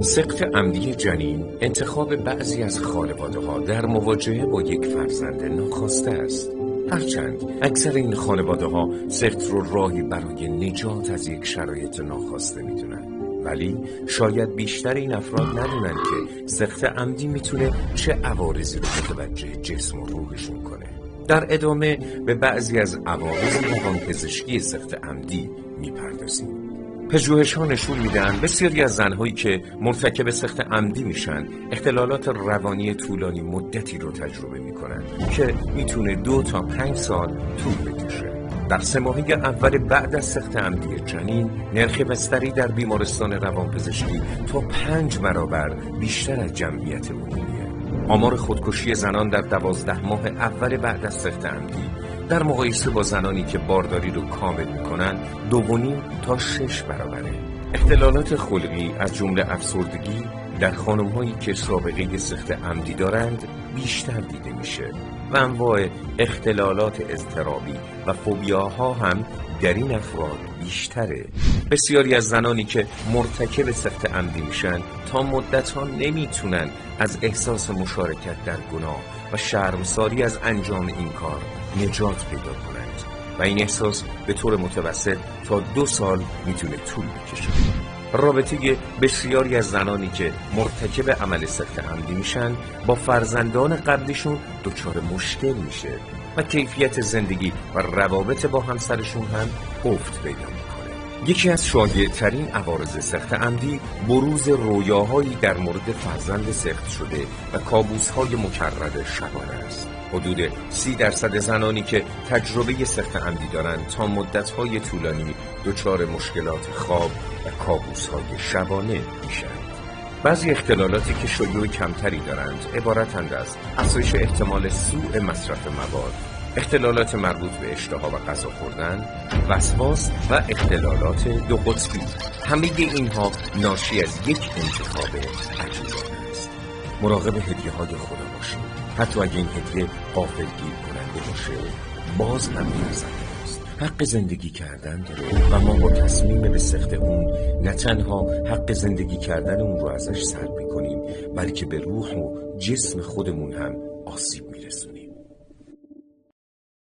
سقط عمدی جنین انتخاب بعضی از خانواده‌ها در مواجهه با یک فرزند ناخواسته است. هرچند اکثر این خانواده‌ها سقط رو راهی برای نجات از یک شرایط ناخواسته می‌دونن، ولی شاید بیشتر این افراد ندونن که سقط عمدی میتونه چه عوارضی رو متوجه جسم و روحشون کنه. در ادامه به بعضی از عوارض روانپزشکی سقط عمدی میپردازیم. پژوهش‌ها نشون میدن بسیاری از زنهایی که مرتکب سقط عمدی میشن اختلالات روانی طولانی مدتی رو تجربه میکنن که میتونه 2 تا 5 سال طول بکشه. در 3 ماهه اول بعد از سقط عمدی جنین نرخ بستری در بیمارستان روانپزشکی تا 5 برابر بیشتر از جمعیت عمومیه. آمار خودکشی زنان در 12 ماه اول بعد از سقط عمدی در مقایسه با زنانی که بارداری رو کامل میکنن 2.5 تا 6 برابره. اختلالات خلقی از جمله افسردگی در خانم‌هایی که سابقه سقط عمدی دارند بیشتر دیده میشه و انواع اختلالات اضطرابی و فوبیاها هم در این افراد بیشتره. بسیاری از زنانی که مرتکب سقط عمدی میشن تا مدت‌ها نمیتونن از احساس مشارکت در گناه و شرمساری از انجام این کار نجات پیدا کنند و این احساس به طور متوسط تا 2 سال میتونه طول بکشه. رابطه بسیاری از زنانی که مرتکب عمل سقط عمدی میشن با فرزندان قبلیشون دچار مشکل میشه و کیفیت زندگی و روابط با همسرشون هم افت پیدا میکنه. یکی از شایع‌ترین عوارض سقط عمدی بروز رویاهایی در مورد فرزند سقط شده و کابوس‌های مکرر شبانه است. حدود 30% زنانی که تجربه سقط عمدی دارند تا مدت‌های طولانی دچار مشکلات خواب و کابوس‌های شبانه میشن. بعضی اختلالاتی که شیوع کمتری دارند عبارتند از افزایش احتمال سوء مصرف مواد، اختلالات مربوط به اشتها و غذا خوردن، وسواس و اختلالات 2 قطبی. همه اینها ناشی از یک انتخاب عجولانه است. مراقب هدیه‌های خدا باشید. حتی اگه این هدیه غافلگیر کننده باشه باز هم ارزنده است. حق زندگی کردن داره و ما با تصمیم به سقط اون نه تنها حق زندگی کردن اون رو ازش سلب می‌کنیم بلکه به روح و جسم خودمون هم آسیب میرسونیم.